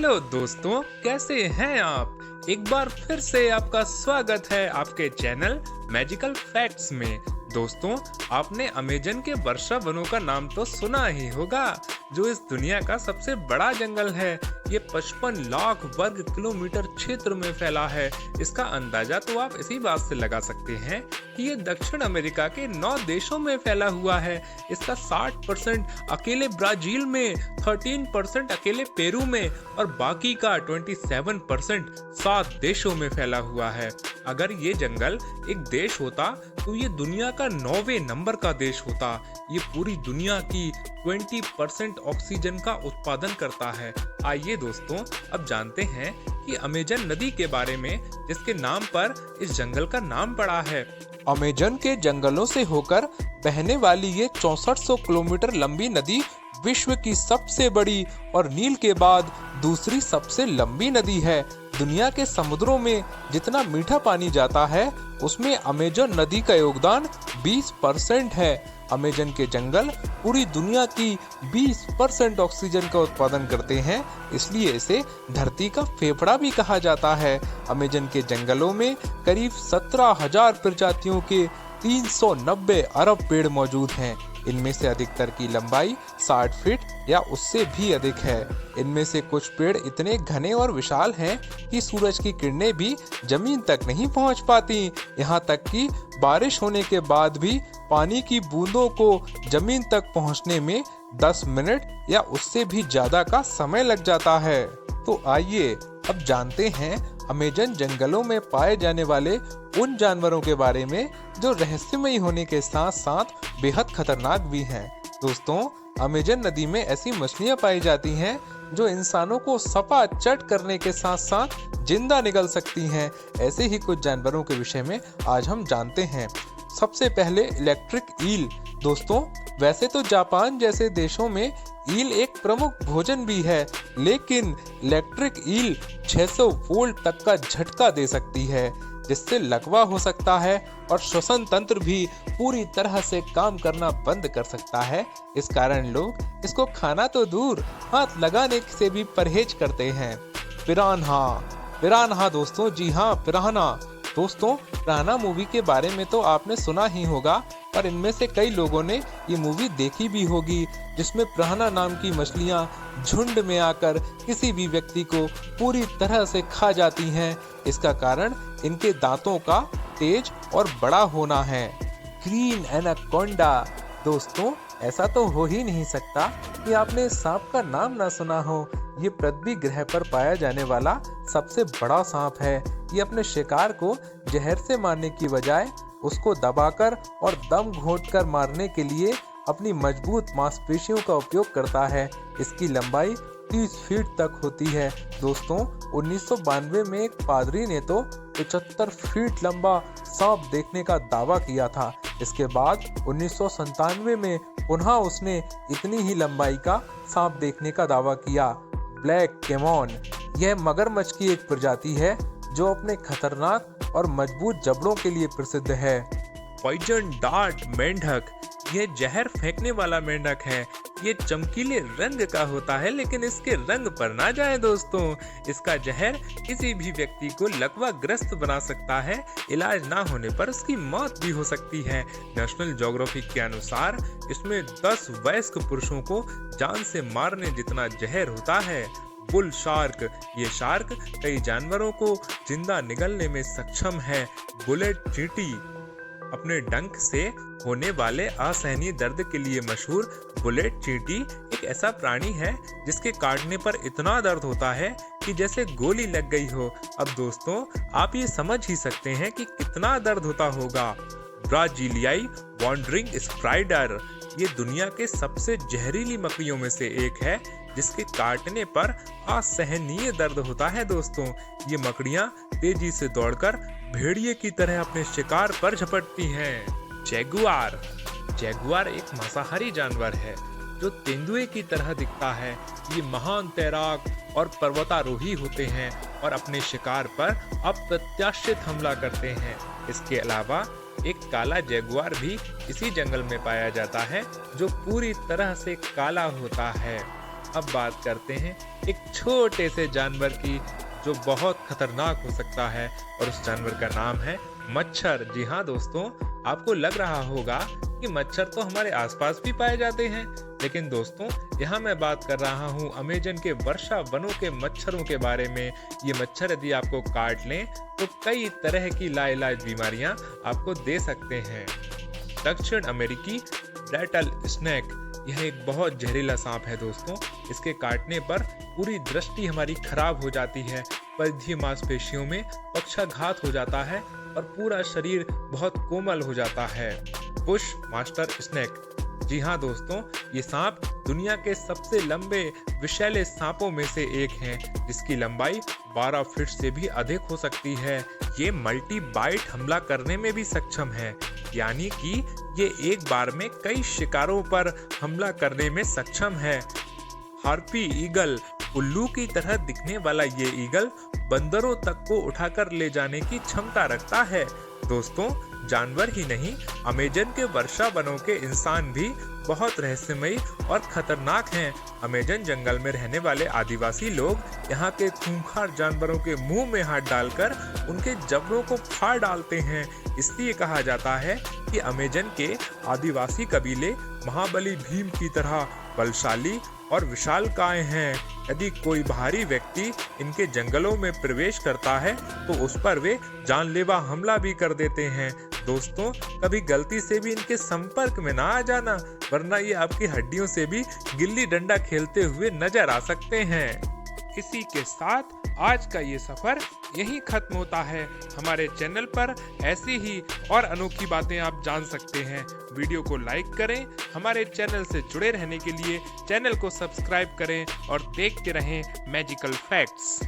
Hello दोस्तों, कैसे हैं आप? एक बार फिर से आपका स्वागत है आपके चैनल मैजिकल फैक्ट्स में। दोस्तों, आपने अमेजन के वर्षा वनों का नाम तो सुना ही होगा, जो इस दुनिया का सबसे बड़ा जंगल है। ये 55 लाख वर्ग किलोमीटर क्षेत्र में फैला है। इसका अंदाजा तो आप इसी बात से लगा सकते हैं कि ये दक्षिण अमेरिका के 9 देशों में फैला हुआ है। इसका 60% अकेले ब्राजील में, 13% अकेले पेरू में और बाकी का 27% 7 देशों में फैला हुआ है। अगर ये जंगल एक देश होता तो ये दुनिया का 9वें नंबर का देश होता। ये पूरी दुनिया की 20% ऑक्सीजन का उत्पादन करता है। आइए दोस्तों, अब जानते हैं कि अमेजन नदी के बारे में, जिसके नाम पर इस जंगल का नाम पड़ा है। अमेजन के जंगलों से होकर बहने वाली ये 6400 किलोमीटर लंबी नदी विश्व की सबसे बड़ी और नील के बाद दूसरी सबसे लंबी नदी है। दुनिया के समुद्रों में जितना मीठा पानी जाता है, उसमें अमेजन नदी का योगदान 20% है। अमेजन के जंगल पूरी दुनिया की 20% ऑक्सीजन का उत्पादन करते हैं, इसलिए इसे धरती का फेफड़ा भी कहा जाता है। अमेजन के जंगलों में करीब 17,000 प्रजातियों के 390 अरब पेड़ मौजूद हैं। इनमें से अधिकतर की लंबाई 60 फीट या उससे भी अधिक है। इनमें से कुछ पेड़ इतने घने और विशाल हैं कि सूरज की किरणें भी जमीन तक नहीं पहुंच पाती। यहाँ तक कि बारिश होने के बाद भी पानी की बूंदों को जमीन तक पहुंचने में 10 मिनट या उससे भी ज्यादा का समय लग जाता है। तो आइए अब जानते हैं अमेजन जंगलों में पाए जाने वाले उन जानवरों के बारे में जो रहस्यमयी होने के साथ साथ बेहद खतरनाक भी हैं। दोस्तों, अमेजन नदी में ऐसी मछलियां पाई जाती हैं जो इंसानों को सपाचट करने के साथ साथ जिंदा निगल सकती हैं। ऐसे ही कुछ जानवरों के विषय में आज हम जानते हैं। सबसे पहले इलेक्ट्रिक ईल। दोस्तों, वैसे तो जापान जैसे देशों में ईल एक प्रमुख भोजन भी है, लेकिन इलेक्ट्रिक ईल 600 वोल्ट तक का झटका दे सकती है, जिससे लकवा हो सकता है और श्वसन तंत्र भी पूरी तरह से काम करना बंद कर सकता है। इस कारण लोग इसको खाना तो दूर, हाथ लगाने से भी परहेज करते हैं। पिरान्हा। पिरान्हा दोस्तों, जी हाँ, पिरान्हा। दोस्तों, पिरान्हा मूवी के बारे में तो आपने सुना ही होगा, पर इनमें से कई लोगों ने ये मूवी देखी भी होगी, जिसमें पिरान्हा नाम की मछलियां झुंड में आकर किसी भी व्यक्ति को पूरी तरह से खा जाती हैं। इसका कारण इनके दांतों का तेज और बड़ा होना है। Green anaconda. दोस्तों, ऐसा तो हो ही नहीं सकता कि आपने सांप का नाम ना सुना हो। ये पृथ्वी ग्रह पर पाया जाने वाला सबसे बड़ा सांप है। ये अपने शिकार को जहर से मारने की बजाय उसको दबाकर और दम घोंटकर मारने के लिए अपनी मजबूत मांसपेशियों का उपयोग करता है। इसकी लंबाई 30 फीट तक होती है। दोस्तों, 1992 में एक पादरी ने तो 75 फीट लंबा सांप देखने का दावा किया था। इसके बाद 1997 में पुनः उसने इतनी ही लंबाई का सांप देखने का दावा किया। Black caiman. यह मगरमच्छ की एक प्रजाति है जो अपने खतरनाक और मजबूत जबड़ों के लिए प्रसिद्ध है। पॉइजन डार्ट मेंढक। यह जहर फेंकने वाला मेंढक है। ये चमकीले रंग का होता है, लेकिन इसके रंग पर ना जाए दोस्तों। इसका जहर किसी भी व्यक्ति को लकवाग्रस्त बना सकता है। इलाज ना होने पर उसकी मौत भी हो सकती है। नेशनल ज्योग्राफिक के अनुसार इसमें 10 वयस्क पुरुषों को जान से मारने जितना जहर होता है। Bull shark. ये शार्क कई जानवरों को जिंदा निगलने में सक्षम है। बुलेट चींटी। अपने डंक से होने वाले असहनीय दर्द के लिए मशहूर बुलेट चींटी एक ऐसा प्राणी है जिसके काटने पर इतना दर्द होता है कि जैसे गोली लग गई हो। अब दोस्तों, आप ये समझ ही सकते हैं कि कितना दर्द होता होगा। ब्राजीलियाई वॉन्डरिंग स्पाइडर। ये दुनिया के सबसे जहरीली मकड़ियों में से एक है, जिसके काटने पर असहनीय दर्द होता है। दोस्तों, ये मकड़ियां तेजी से दौड़कर भेड़िए की तरह अपने शिकार पर झपटती हैं। जैगुआर। जैगुआर एक मांसाहारी जानवर है जो तेंदुए की तरह दिखता है। ये महान तैराक और पर्वतारोही होते हैं और अपने शिकार पर अप्रत्याशित हमला करते हैं। इसके अलावा एक काला जैगुआर भी इसी जंगल में पाया जाता है, जो पूरी तरह से काला होता है। अब बात करते हैं एक छोटे से जानवर की जो बहुत खतरनाक हो सकता है, और उस जानवर का नाम है मच्छर। जी हाँ दोस्तों, आपको लग रहा होगा कि मच्छर तो हमारे आसपास भी पाए जाते हैं, लेकिन दोस्तों यहाँ मैं बात कर रहा हूँ अमेजन के वर्षा वनों के मच्छरों के बारे में। ये मच्छर यदि आपको काट लें तो कई तरह की लाइलाज बीमारियां आपको दे सकते हैं। दक्षिण अमेरिकी रैटल स्नेक, यह एक बहुत जहरीला सांप है दोस्तों। इसके काटने पर पूरी दृष्टि हमारी खराब हो जाती है, परिधीय मांसपेशियों में पक्षाघात हो जाता है और पूरा शरीर बहुत कोमल हो जाता है। बुश मास्टर स्नेक, जी हाँ दोस्तों, ये सांप दुनिया के सबसे लंबे विषैले सांपों में से एक है, जिसकी लंबाई 12 फीट से भी अधिक हो सकती है। ये मल्टी बाइट हमला करने में भी सक्षम है, यानी कि ये एक बार में कई शिकारों पर हमला करने में सक्षम है। हार्पी ईगल, उल्लू की तरह दिखने वाला ये ईगल बंदरों तक को उठाकर ले जाने की क्षमता रखता है। दोस्तों, जानवर ही नहीं, अमेजन के वर्षा वनों के इंसान भी बहुत रहस्यमयी और खतरनाक हैं। अमेजन जंगल में रहने वाले आदिवासी लोग यहाँ के खूंखार जानवरों के मुंह में हाथ डालकर उनके जबड़ों को फाड़ डालते हैं। इसलिए कहा जाता है कि अमेजन के आदिवासी कबीले महाबली भीम की तरह बलशाली और विशालकाय हैं। यदि कोई बाहरी व्यक्ति इनके जंगलों में प्रवेश करता है तो उस पर वे जानलेवा हमला भी कर देते हैं। दोस्तों, कभी गलती से भी इनके संपर्क में ना आ जाना, वरना ये आपकी हड्डियों से भी गिल्ली डंडा खेलते हुए नजर आ सकते हैं। इसी के साथ आज का ये सफर यहीं खत्म होता है। हमारे चैनल पर ऐसी ही और अनोखी बातें आप जान सकते हैं। वीडियो को लाइक करें, हमारे चैनल से जुड़े रहने के लिए चैनल को सब्सक्राइब करें और देखते रहें मैजिकल फैक्ट्स।